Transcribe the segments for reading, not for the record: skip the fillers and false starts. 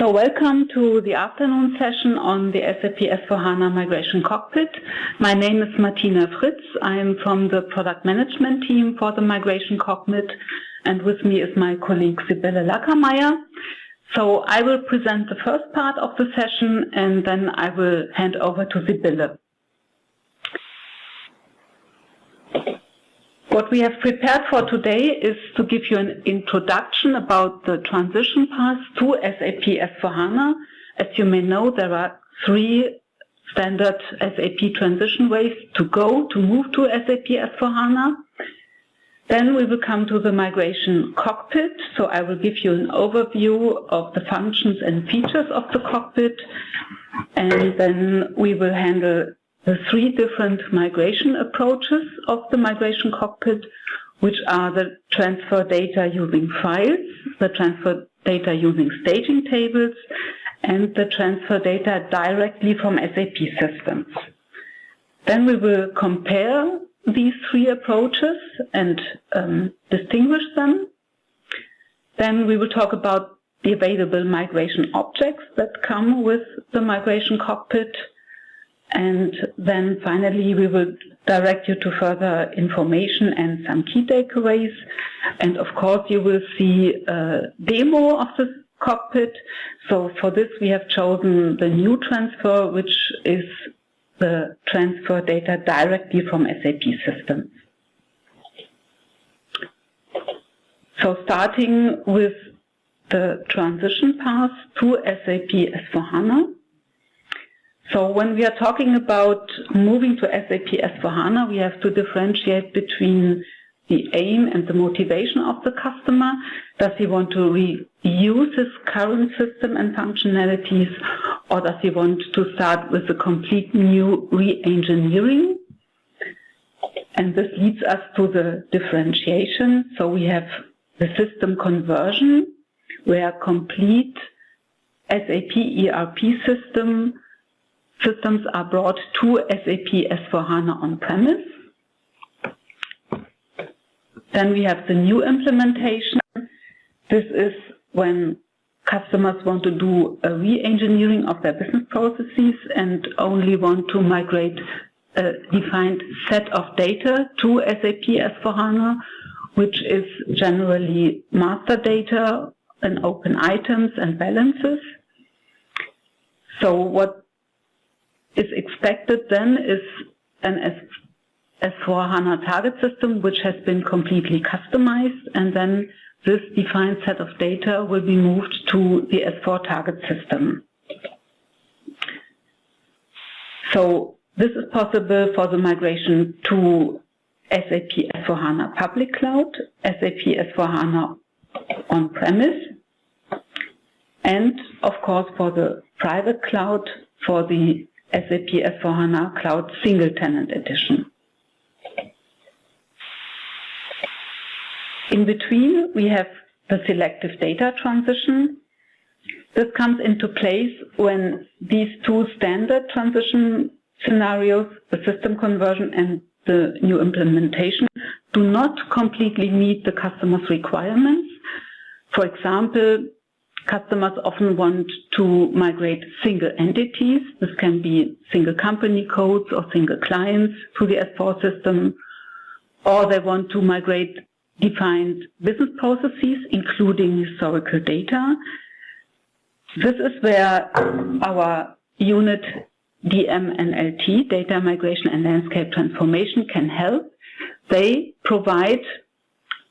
So welcome to the afternoon session on the SAP S4HANA Migration Cockpit. My name is Martina Fritz. I'm from the product management team for the Migration Cockpit, and with me is my colleague Sibylle Lackermeier. So I will present the first part of the session, and then I will hand over to Sibylle. What we have prepared for today is to give you an introduction about the transition path to SAP S4HANA. As you may know, there are 3 standard SAP transition ways to move to SAP S4HANA. Then we will come to the Migration Cockpit. So I will give you an overview of the functions and features of the cockpit. And then we will handle the 3 different migration approaches of the Migration Cockpit, which are the transfer data using files, the transfer data using staging tables, and the transfer data directly from SAP systems. Then we will compare these 3 approaches and distinguish them. Then we will talk about the available migration objects that come with the Migration Cockpit. And then finally, we will direct you to further information and some key takeaways. And of course, you will see a demo of the cockpit. So for this, we have chosen the new transfer, which is the transfer data directly from SAP systems. So starting with the transition path to SAP S4HANA. So when we are talking about moving to SAP S4HANA, we have to differentiate between the aim and the motivation of the customer. Does he want to reuse his current system and functionalities, or does he want to start with a complete new re-engineering? And this leads us to the differentiation. So we have the system conversion, where complete SAP ERP systems are brought to SAP S4HANA on-premise. Then we have the new implementation. This is when customers want to do a re-engineering of their business processes and only want to migrate a defined set of data to SAP S4HANA, which is generally master data and open items and balances. So what is expected then is an S4HANA target system which has been completely customized, and then this defined set of data will be moved to the S4 target system. So this is possible for the migration to SAP S4HANA Public Cloud, SAP S4HANA on-premise, and of course for the private cloud for the SAP S4HANA Cloud Single Tenant Edition. In between, we have the selective data transition. This comes into place when these 2 standard transition scenarios, the system conversion and the new implementation, do not completely meet the customer's requirements. For example, customers often want to migrate single entities. This can be single company codes or single clients to the S4 system, or they want to migrate defined business processes, including historical data. This is where our unit DM&LT, Data Migration and Landscape Transformation, can help. They provide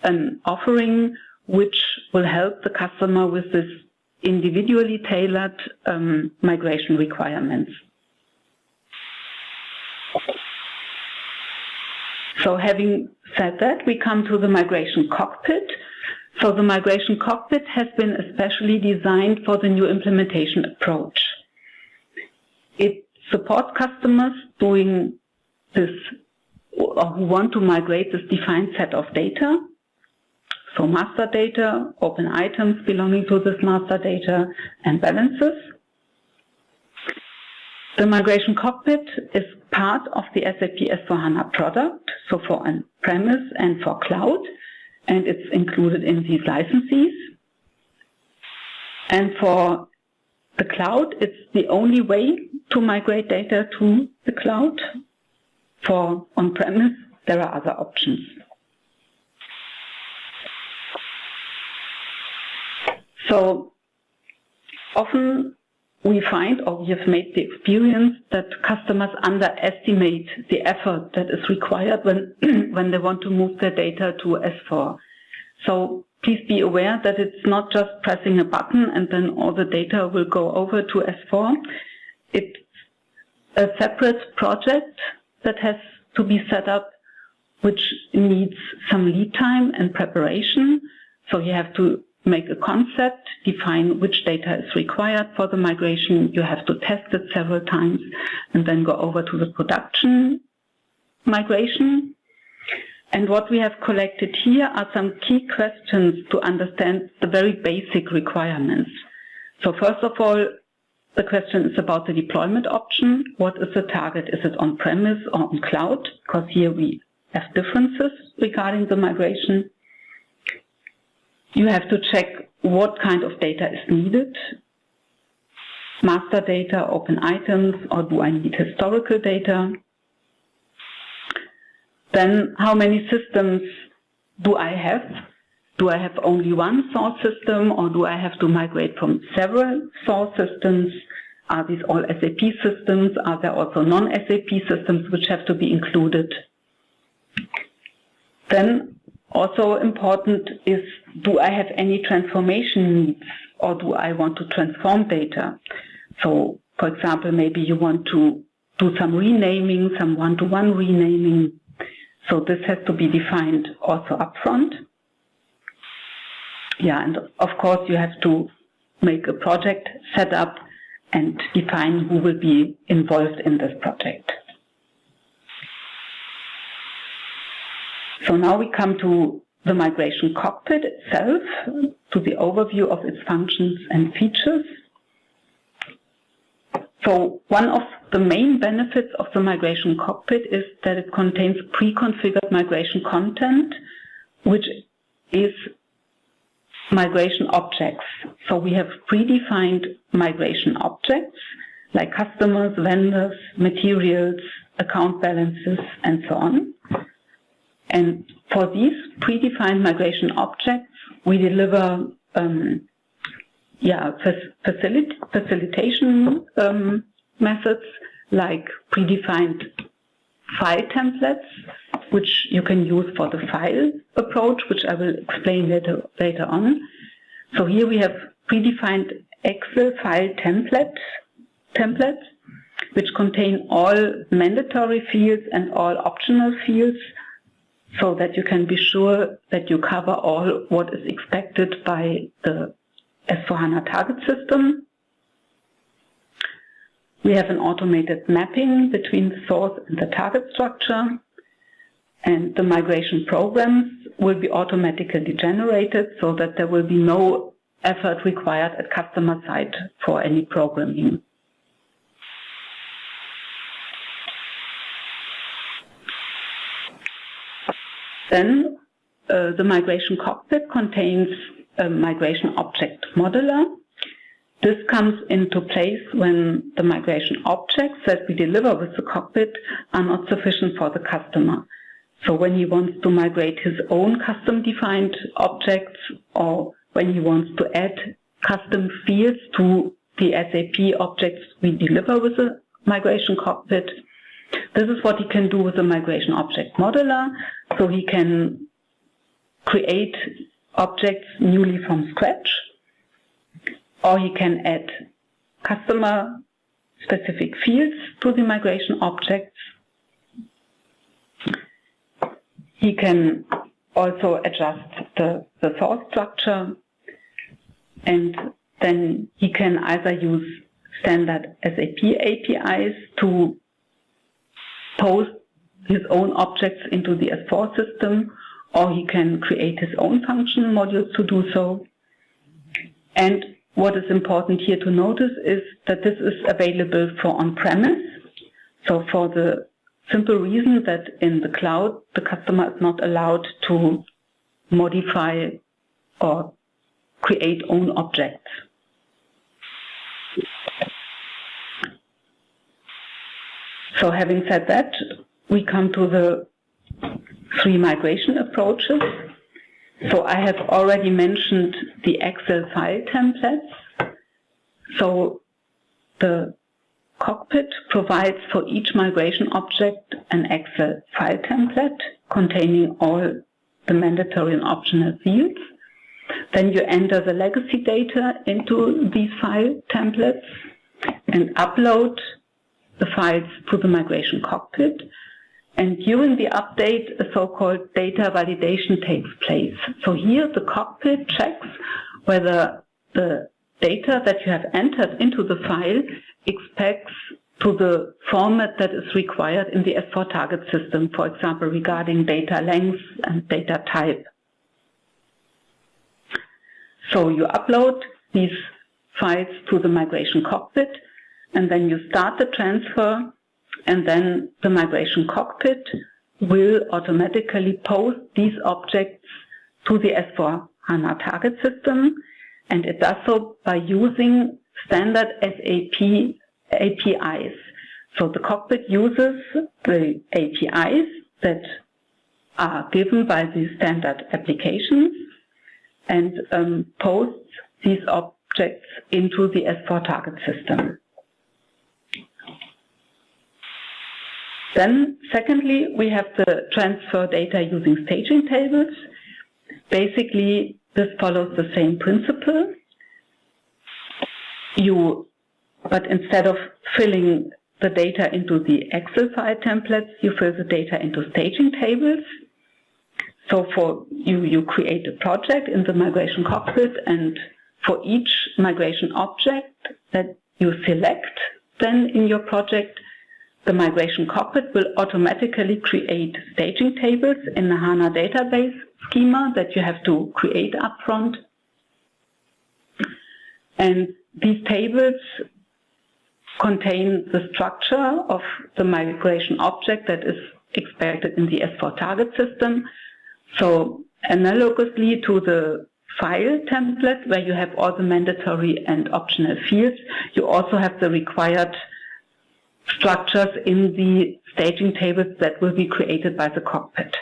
an offering which will help the customer with this individually tailored migration requirements. So having said that, we come to the Migration Cockpit. So the Migration Cockpit has been especially designed for the new implementation approach. It supports customers doing this, or who want to migrate this defined set of data. So master data, open items belonging to this master data, and balances. The Migration Cockpit is part of the SAP S4HANA product, so for on-premise and for cloud, and it's included in these licenses. And for the cloud, it's the only way to migrate data to the cloud. For on-premise, there are other options. So often we find, or we have made the experience, that customers underestimate the effort that is required when they want to move their data to S4. So please be aware that it's not just pressing a button and then all the data will go over to S4. It's a separate project that has to be set up, which needs some lead time and preparation. So you have to make a concept, define which data is required for the migration. You have to test it several times and then go over to the production migration. And what we have collected here are some key questions to understand the very basic requirements. So first of all, the question is about the deployment option. What is the target? Is it on-premise or on cloud? Because here we have differences regarding the migration. You have to check what kind of data is needed. Master data, open items, or do I need historical data? Then how many systems do I have? Do I have only one source system, or do I have to migrate from several source systems? Are these all SAP systems? Are there also non-SAP systems which have to be included? Then also important is, do I have any transformation needs, or do I want to transform data? So, for example, maybe you want to do some renaming, some one-to-one renaming. So this has to be defined also upfront. Yeah, and of course you have to make a project set up and define who will be involved in this project. So now we come to the migration cockpit itself, to the overview of its functions and features. So one of the main benefits of the migration cockpit is that it contains pre-configured migration content, which is migration objects. So we have predefined migration objects like customers, vendors, materials, account balances, and so on. And for these predefined migration objects, we deliver facilitation methods like predefined file templates, which you can use for the file approach, which I will explain later on. So here we have predefined Excel file templates, which contain all mandatory fields and all optional fields, so that you can be sure that you cover all what is expected by the S4HANA target system. We have an automated mapping between the source and the target structure, and the migration programs will be automatically generated so that there will be no effort required at customer side for any programming. Then the migration cockpit contains a migration object modeler. This comes into place when the migration objects that we deliver with the cockpit are not sufficient for the customer. So when he wants to migrate his own custom-defined objects, or when he wants to add custom fields to the SAP objects we deliver with the migration cockpit, this is what he can do with the migration object modeler. So he can create objects newly from scratch, or he can add customer-specific fields to the migration objects. He can also adjust the source structure, and then he can either use standard SAP APIs to post his own objects into the S4 system, or he can create his own function modules to do so. And what is important here to notice is that this is available for on-premise. So for the simple reason that in the cloud, the customer is not allowed to modify or create own objects. So having said that, we come to the 3 migration approaches. So I have already mentioned the Excel file templates. So the Cockpit provides for each migration object an Excel file template containing all the mandatory and optional fields. Then you enter the legacy data into these file templates and upload the files to the migration cockpit. And during the update, a so-called data validation takes place. So here the cockpit checks whether the data that you have entered into the file expects to the format that is required in the S4 target system, for example, regarding data length and data type. So you upload these files to the migration cockpit, and then you start the transfer, and then the migration cockpit will automatically post these objects to the S4HANA target system, and it does so by using standard SAP APIs. So the cockpit uses the APIs that are given by the standard applications and posts these objects into the S4 target system. Then, secondly, we have the transfer data using staging tables. Basically, this follows the same principle. But instead of filling the data into the Excel file templates, you fill the data into staging tables. So for you create a project in the migration cockpit, and for each migration object that you select then in your project, the migration cockpit will automatically create staging tables in the HANA database schema that you have to create upfront. And these tables contain the structure of the migration object that is expected in the S4 target system. So analogously to the file template, where you have all the mandatory and optional fields, you also have the required structures in the staging tables that will be created by the cockpit.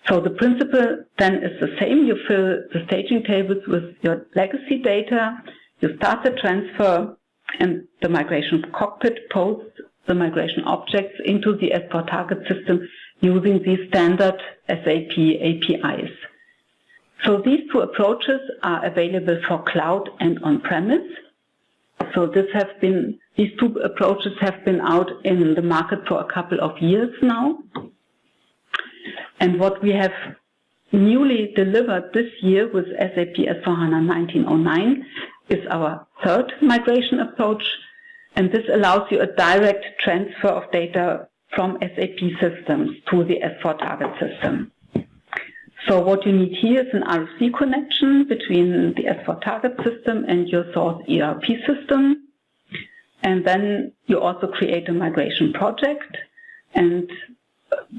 So the principle then is the same. You fill the staging tables with your legacy data, you start the transfer, and the migration cockpit posts the migration objects into the S4 target system using these standard SAP APIs. So these 2 approaches are available for cloud and on-premise. So these 2 approaches have been out in the market for a couple of years now. And what we have newly delivered this year with SAP S4HANA 1909 is our 3rd migration approach. And this allows you a direct transfer of data from SAP systems to the S4 target system. So what you need here is an RFC connection between the S4 target system and your source ERP system. And then you also create a migration project. And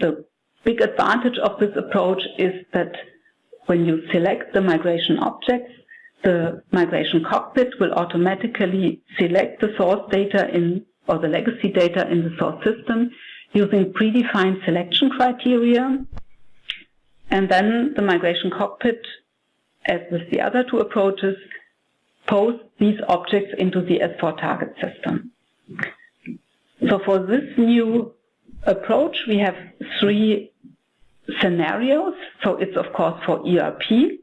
the big advantage of this approach is that when you select the migration objects, the migration cockpit will automatically select the source data or the legacy data in the source system using predefined selection criteria. And then the migration cockpit, as with the other 2 approaches, posts these objects into the S4 target system. So for this new approach, we have 3 scenarios. So it's of course for ERP,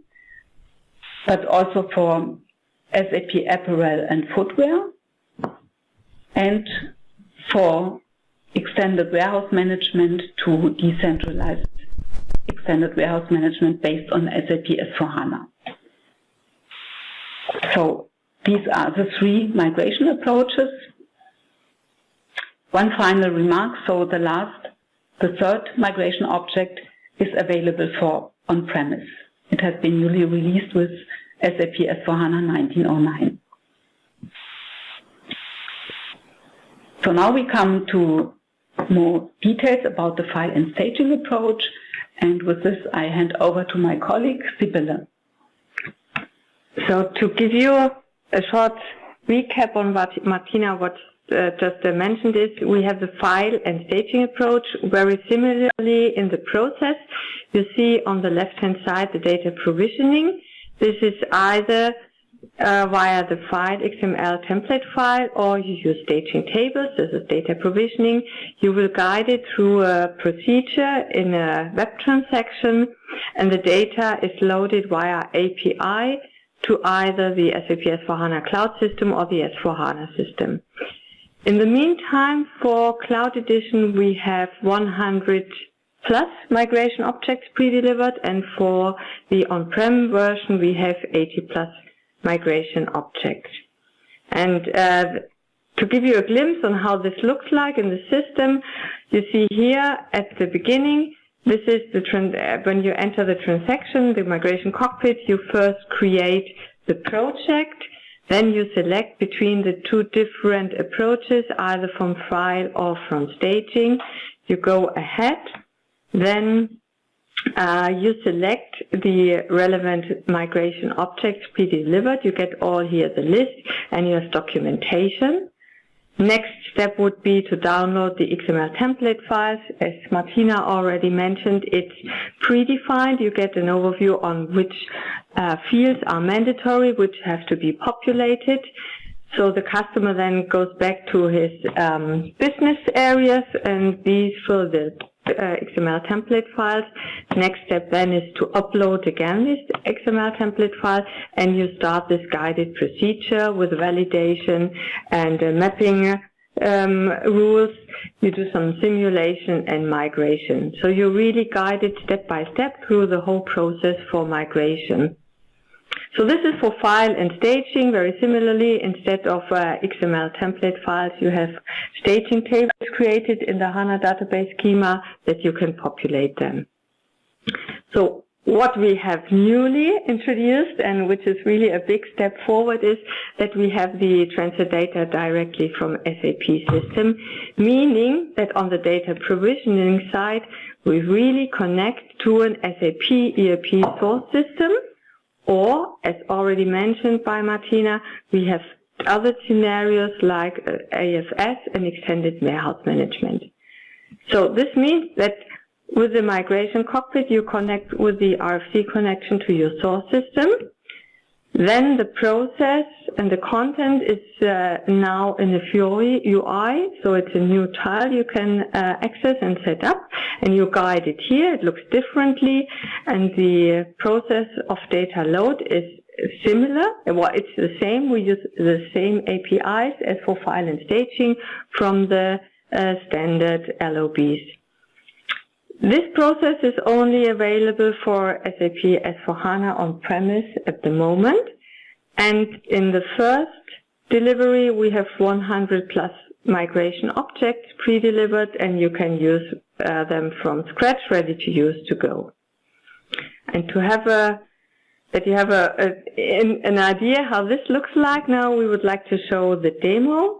but also for SAP apparel and footwear, and for extended warehouse management to decentralized extended warehouse management based on SAP S4HANA. So these are the 3 migration approaches. One final remark, so the 3rd migration object is available for on-premise. It has been newly released with SAP S4HANA 1909. So now we come to more details about the file and staging approach. And with this, I hand over to my colleague, Sibylle. So to give you a short recap on what Martina just mentioned is we have the file and staging approach. Very similarly in the process, you see on the left-hand side the data provisioning. This is either via the file XML template file, or you use staging tables. This is data provisioning. You will guide it through a procedure in a web transaction, and the data is loaded via API to either the SAP S4HANA Cloud system or the S4HANA system. In the meantime, for Cloud Edition, we have 100 plus migration objects pre-delivered, and for the on-prem version, we have 80 plus migration objects. And to give you a glimpse on how this looks like in the system, you see here at the beginning, this is when you enter the transaction, the migration cockpit, you first create the project, then you select between the two different approaches, either from file or from staging. You go ahead, then you select the relevant migration objects pre-delivered. You get all here the list and your documentation. Next step would be to download the XML template files. As Martina already mentioned, it's predefined. You get an overview on which fields are mandatory, which have to be populated. So the customer then goes back to his business areas, and these fill the XML template files. Next step then is to upload again this XML template file, and you start this guided procedure with validation and mapping rules. You do some simulation and migration. So you really guide it step by step through the whole process for migration. So this is for file and staging. Very similarly, instead of XML template files, you have staging tables created in the HANA database schema that you can populate them. So what we have newly introduced, and which is really a big step forward, is that we have the transfer data directly from SAP system, meaning that on the data provisioning side, we really connect to an SAP ERP source system. Or, as already mentioned by Martina, we have other scenarios like AFS and extended warehouse management. So this means that with the migration cockpit, you connect with the RFC connection to your source system. Then the process and the content is now in the Fiori UI, so it's a new tile you can access and set up, and you guide it here. It looks differently, and the process of data load is similar. Well, it's the same. We use the same APIs as for file and staging from the standard LOBs. This process is only available for SAP S4HANA on-premise at the moment. And in the first delivery, we have 100 plus migration objects pre-delivered, and you can use them from scratch, ready to use to go. And to have that you have an idea how this looks like now, we would like to show the demo.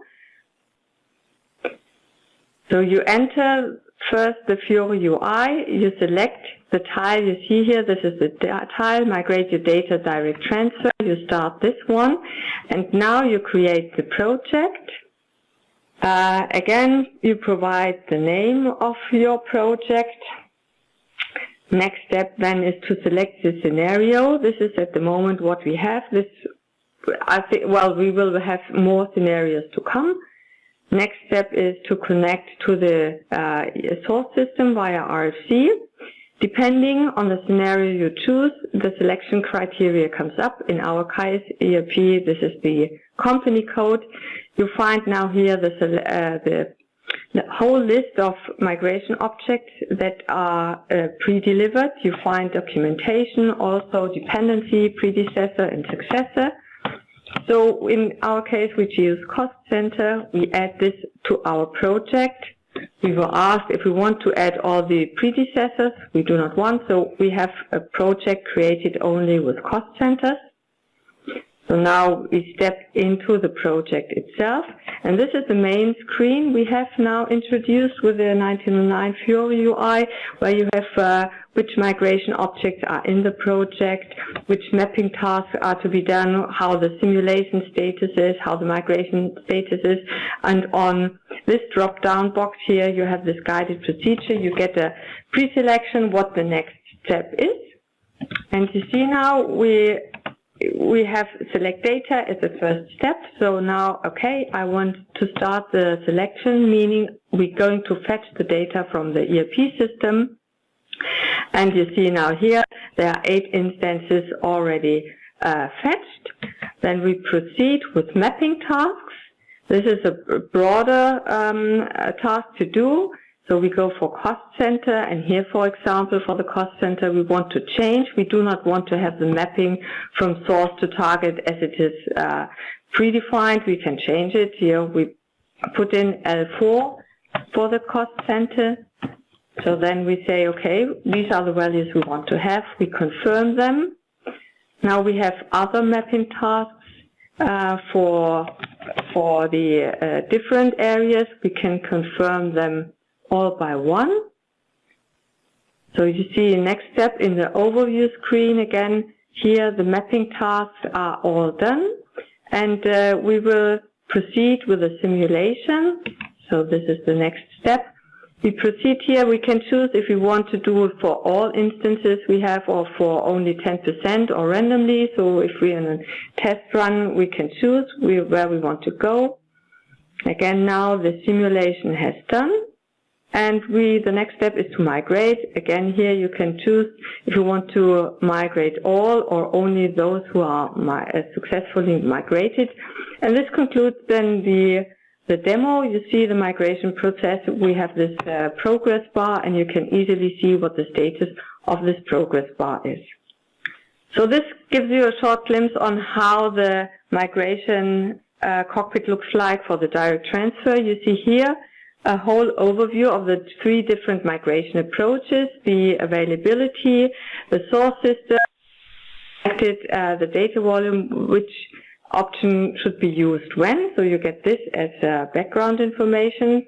So you enter first the Fiori UI, you select the tile you see here. This is the tile, migrate your data direct transfer. You start this one, and now you create the project. Again, you provide the name of your project. Next step then is to select the scenario. This is at the moment what we have. This, I think, well, we will have more scenarios to come. Next step is to connect to the source system via RFC. Depending on the scenario you choose, the selection criteria comes up. In our case, ERP, this is the company code. You find now here the whole list of migration objects that are pre-delivered. You find documentation, also dependency, predecessor, and successor. So in our case, we choose cost center. We add this to our project. We were asked if we want to add all the predecessors. We do not want, so we have a project created only with cost centers. So now we step into the project itself, and this is the main screen we have now introduced with the 1909 Fiori UI, where you have which migration objects are in the project, which mapping tasks are to be done, how the simulation status is, how the migration status is, and on this drop-down box here you have this guided procedure. You get a pre-selection what the next step is, and you see now we have select data as the first step. So now, okay, I want to start the selection, meaning we're going to fetch the data from the ERP system. And you see now here, there are 8 instances already fetched. Then we proceed with mapping tasks. This is a broader task to do. So we go for cost center, and here, for example, for the cost center, we want to change. We do not want to have the mapping from source to target as it is predefined. We can change it. Here we put in L4 for the cost center. So then we say, okay, these are the values we want to have. We confirm them. Now we have other mapping tasks for the different areas. We can confirm them all by one. So you see next step in the overview screen again, here the mapping tasks are all done, and we will proceed with the simulation. So this is the next step. We proceed here, we can choose if we want to do it for all instances we have or for only 10% or randomly. So if we're in a test run, we can choose where we want to go. Again, now the simulation has done. And the next step is to migrate. Again, here you can choose if you want to migrate all or only those who are successfully migrated. And this concludes then the demo. You see the migration process. We have this progress bar, and you can easily see what the status of this progress bar is. So this gives you a short glimpse on how the migration cockpit looks like for the direct transfer. You see here a whole overview of the 3 different migration approaches, the availability, the source system, the data volume, which option should be used when. So you get this as background information.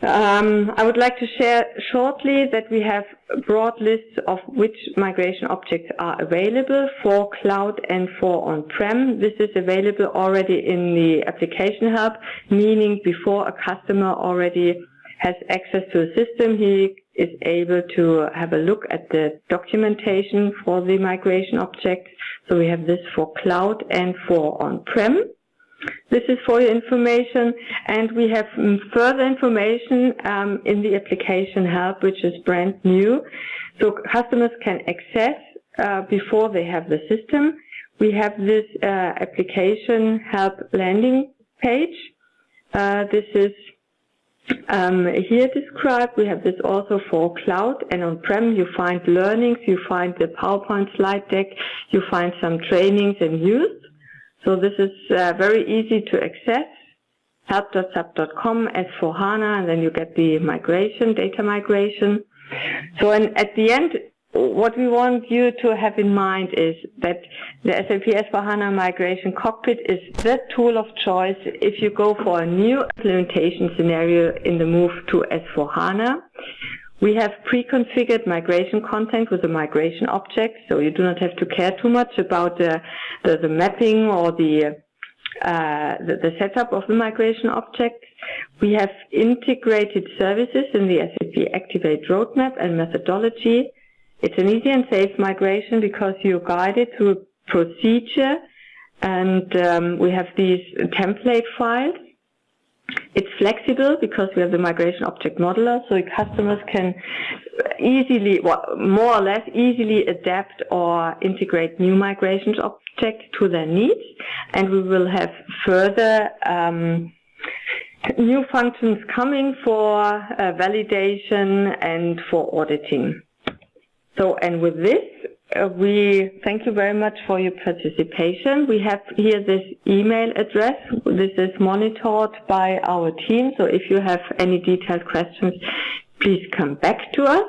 I would like to share shortly that we have broad lists of which migration objects are available for cloud and for on-prem. This is available already in the application hub, meaning before a customer already has access to a system, he is able to have a look at the documentation for the migration object. So we have this for cloud and for on-prem. This is for your information, and we have further information in the application help, which is brand new. So customers can access before they have the system. We have this application help landing page. This is here described. We have this also for cloud and on-prem. You find learnings, you find the PowerPoint slide deck, you find some trainings and news. So this is very easy to access, help.sap.com, S4HANA, and then you get the migration, data migration. So at the end, what we want you to have in mind is that the SAP S4HANA Migration Cockpit is the tool of choice if you go for a new implementation scenario in the move to S4HANA. We have pre-configured migration content with the migration object, so you do not have to care too much about the mapping or the setup of the migration object. We have integrated services in the SAP Activate roadmap and methodology. It's an easy and safe migration because you're guided through a procedure, and we have these template files. It's flexible because we have the migration object modeler, so customers can easily, more or less easily adapt or integrate new migrations objects to their needs. And we will have further new functions coming for validation and for auditing. So, and with this, we thank you very much for your participation. We have here this email address. This is monitored by our team. So if you have any detailed questions, please come back to us.